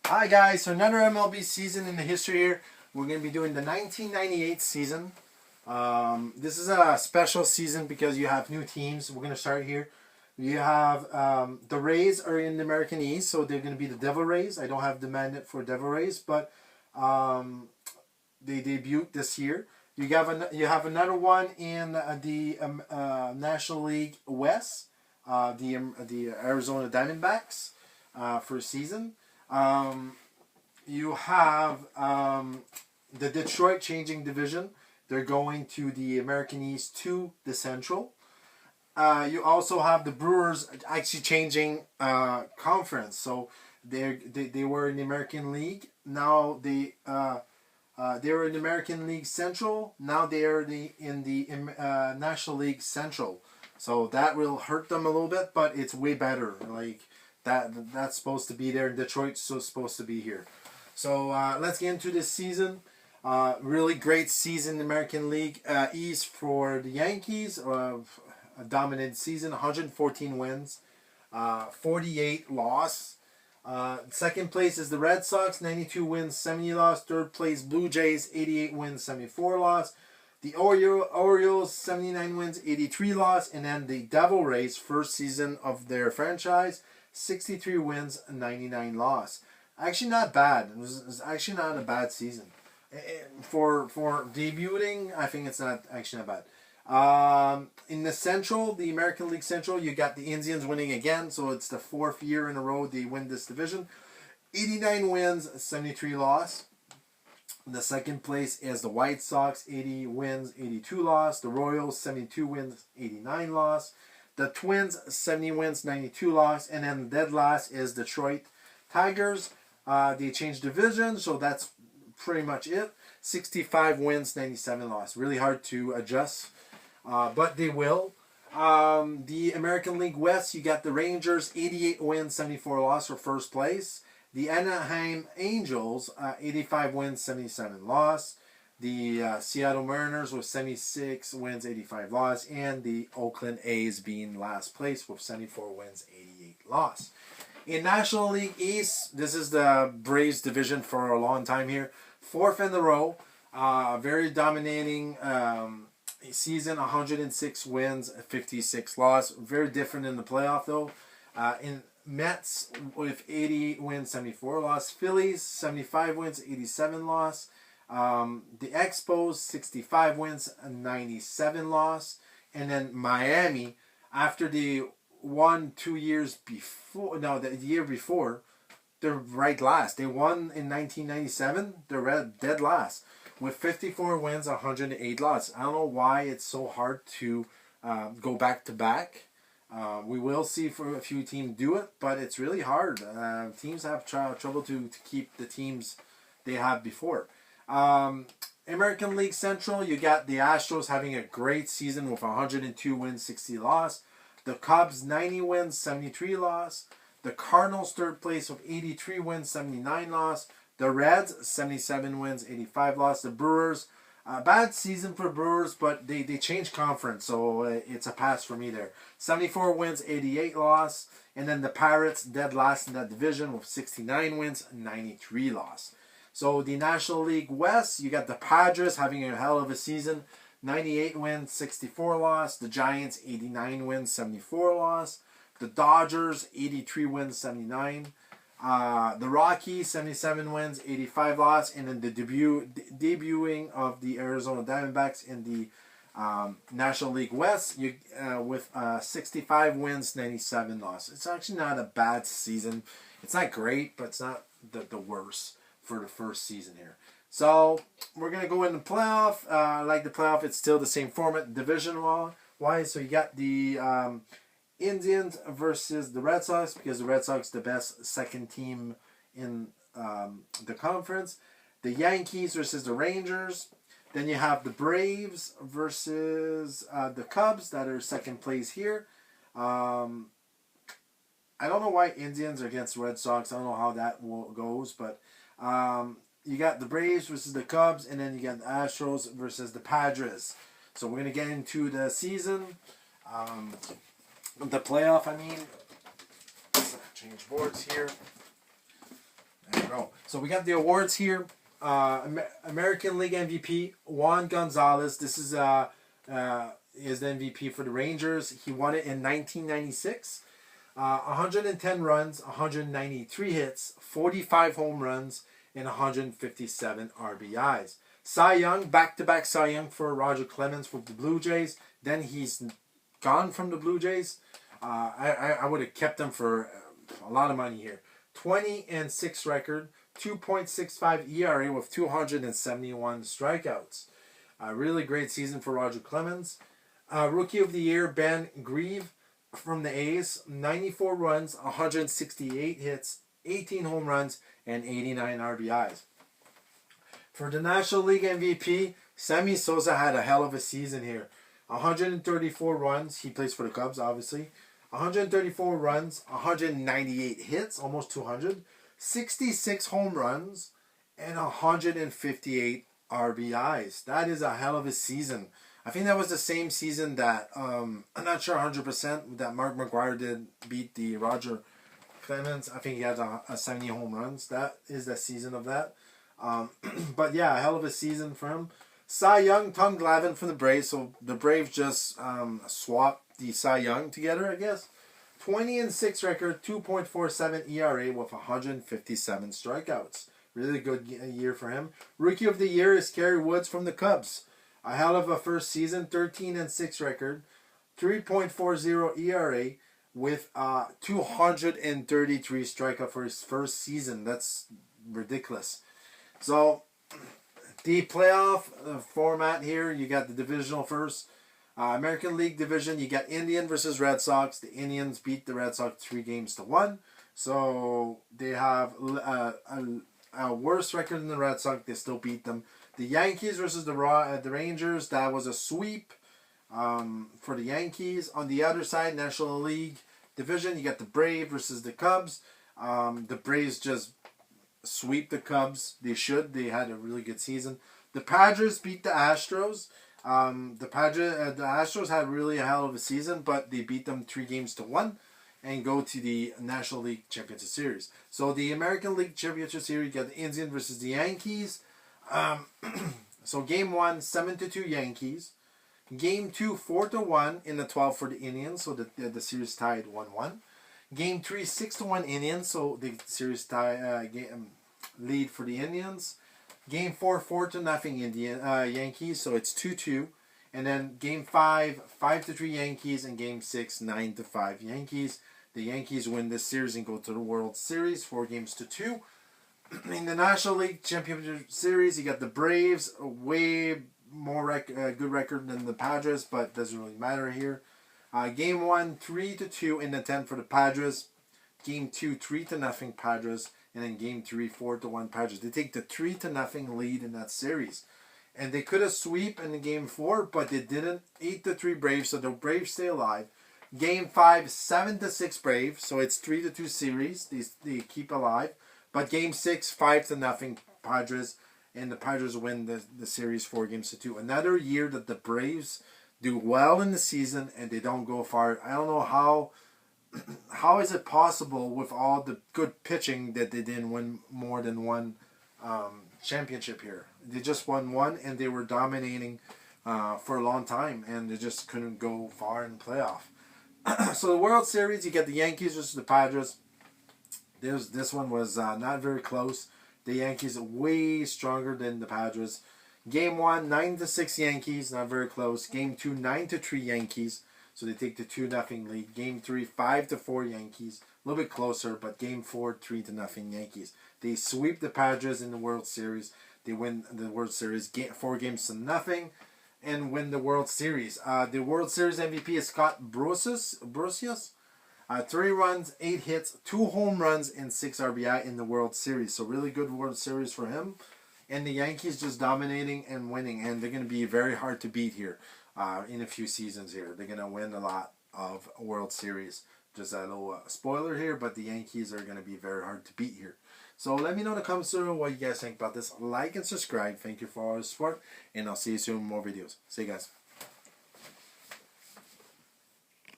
Hi guys, so another MLB season in the history here. We're going to be doing the 1998 season. This is a special season because you have new teams. We're going to start here. You have the Rays are in the American East, so they're going to be the Devil Rays. I don't have the mandate for Devil Rays, but they debuted this year. You have another one in the National League West, the Arizona Diamondbacks for a season. You have the Detroit changing division. They're going to the American East to the Central. You also have the Brewers actually changing conference. So they were in the American League. Now they were in the American League Central. Now they are in the National League Central. So that will hurt them a little bit, but it's way better. Like that's supposed to be there. Detroit's supposed to be here. So let's get into this season. Really great season in the American League East for the Yankees. A dominant season, 114 wins, 48 loss. Second place is the Red Sox, 92 wins, 70 loss. Third place, Blue Jays, 88 wins, 74 loss. The Orioles, 79 wins, 83 loss. And then the Devil Rays, first season of their franchise, 63 wins, 99 loss. Actually not bad. It was actually not a bad season. For debuting, I think it's not actually not bad. In the Central, the American League Central, you got the Indians winning again, so it's the fourth year in a row they win this division. 89 wins, 73 loss. The second place is the White Sox, 80 wins, 82 loss. The Royals, 72 wins, 89 loss. The Twins, 70 wins, 92 loss. And then dead last is Detroit Tigers. They changed division, so that's pretty much it. 65 wins, 97 loss. Really hard to adjust, but they will. The American League West, you got the Rangers, 88 wins, 74 loss for first place. The Anaheim Angels, 85 wins, 77 loss. The Seattle Mariners with 76 wins, 85 loss. And the Oakland A's being last place with 74 wins, 88 loss. In National League East, this is the Braves division for a long time here. Fourth in a row. Very dominating season, 106 wins, 56 loss. Very different in the playoff though. In Mets with 80 wins, 74 loss. Phillies, 75 wins, 87 loss. The Expos, 65 wins, 97 loss. And then Miami, after they won 2 years before, no, the year before, they're right last. They won in 1997. They're dead last with 54 wins, 108 loss. I don't know why it's so hard to go back to back. We will see for a few teams do it, but it's really hard. Teams have trouble to keep the teams they had before. American League Central, you got the Astros having a great season with 102 wins, 60 loss. The Cubs, 90 wins, 73 loss. The Cardinals, third place with 83 wins, 79 loss. The Reds, 77 wins, 85 loss. The Brewers, bad season for Brewers, but they changed conference, so it's a pass for me there. 74 wins, 88 loss. And then the Pirates, dead last in that division with 69 wins, 93 loss. So the National League West, you got the Padres having a hell of a season. 98 wins, 64 loss. The Giants, 89 wins, 74 loss. The Dodgers, 83 wins, 79. The Rockies, 77 wins, 85 loss. And then the debuting of the Arizona Diamondbacks in the National League West with 65 wins, 97 loss. It's actually not a bad season. It's not great, but it's not the worst for the first season here. So we're going to go in the playoff. Like the playoff, it's still the same format, division-wise. So you got the Indians versus the Red Sox, because the Red Sox the best second team in the conference. The Yankees versus the Rangers. Then you have the Braves versus the Cubs that are second place here. I don't know why Indians are against the Red Sox. I don't know how that goes, but you got the Braves versus the Cubs, and then you got the Astros versus the Padres. So we're going to get into the season. The playoff, I mean. Let's change boards here. And go. So we got the awards here. American League MVP Juan Gonzalez. This is the MVP for the Rangers. He won it in 1996. 110 runs, 193 hits, 45 home runs, and 157 RBIs. Cy Young, back-to-back Cy Young for Roger Clemens for the Blue Jays. Then he's gone from the Blue Jays. I would have kept him for a lot of money here. 20-6 record, 2.65 ERA with 271 strikeouts. A really great season for Roger Clemens. Rookie of the Year, Ben Grieve from the A's. 94 runs, 168 hits, 18 home runs, and 89 RBIs. For the National League MVP, Sammy Sosa had a hell of a season here. 134 runs. He plays for the Cubs, obviously. 134 runs, 198 hits, almost 200, 66 home runs, and 158 RBIs. That is a hell of a season. I think that was the same season that, I'm not sure 100%, that Mark McGwire did beat the Roger Clemens. I think he had 70 home runs. That is the season of that. But yeah, a hell of a season for him. Cy Young, Tom Glavine from the Braves. So the Braves just swapped the Cy Young together, I guess. 20-6 record, 2.47 ERA with 157 strikeouts. Really good year for him. Rookie of the Year is Kerry Woods from the Cubs. A hell of a first season, 13-6 record, 3.40 ERA with 233 strikeouts for his first season. That's ridiculous. So the playoff format here, you got the divisional first. American League division, you got Indian versus Red Sox. The Indians beat the Red Sox 3-1. So they have a worse record than the Red Sox. They still beat them. The Yankees versus the Rangers. That was a sweep for the Yankees. On the other side, National League division, you got the Braves versus the Cubs. The Braves just sweep the Cubs. They should. They had a really good season. The Padres beat the Astros. The Astros had really a hell of a season, but they beat them 3-1 and go to the National League Championship Series. So the American League Championship Series, you got the Indians versus the Yankees. So game 1, 7-2 Yankees. Game 2, 4-1 in the 12 for the Indians. So the series tied 1-1. Game 3, 6-1 Indians. So the series lead for the Indians. Game 4, 4-0 Yankees. So it's 2-2. And then Game 5, 5-3 Yankees. And Game 6, 9-5 Yankees. The Yankees win this series and go to the World Series, 4-2. In the National League Championship Series, you got the Braves, a way more good record than the Padres, but doesn't really matter here. Game 1, 3-2 in the 10 for the Padres. Game 2, 3-0 Padres. And then Game 3, 4-1 Padres. They take the 3-0 lead in that series. And they could have sweep in the Game 4, but they didn't. 8-3 Braves, so the Braves stay alive. Game 5, 7-6 Braves, so it's 3-2 series. They keep alive. But Game 6, 5-0 Padres, and the Padres win the series 4-2. Another year that the Braves do well in the season and they don't go far. I don't know how is it possible with all the good pitching that they didn't win more than one championship here. They just won one and they were dominating for a long time and they just couldn't go far in the playoff. So the World Series, you get the Yankees versus the Padres. This one was not very close. The Yankees are way stronger than the Padres. Game 1, 9-6 Yankees, not very close. Game 2, 9-3 Yankees, so they take the 2-0 lead. Game 3, 5-4 Yankees, a little bit closer, but Game 4, 3-0 Yankees. They sweep the Padres in the World Series. They win the World Series 4-0 and win the World Series. The World Series MVP is Scott Brosius. 3 runs, 8 hits, 2 home runs, and 6 RBI in the World Series. So really good World Series for him. And the Yankees just dominating and winning. And they're going to be very hard to beat here in a few seasons here. They're going to win a lot of World Series. Just a little spoiler here, but the Yankees are going to be very hard to beat here. So let me know in the comments below what you guys think about this. Like and subscribe. Thank you for all the support. And I'll see you soon in more videos. See you guys.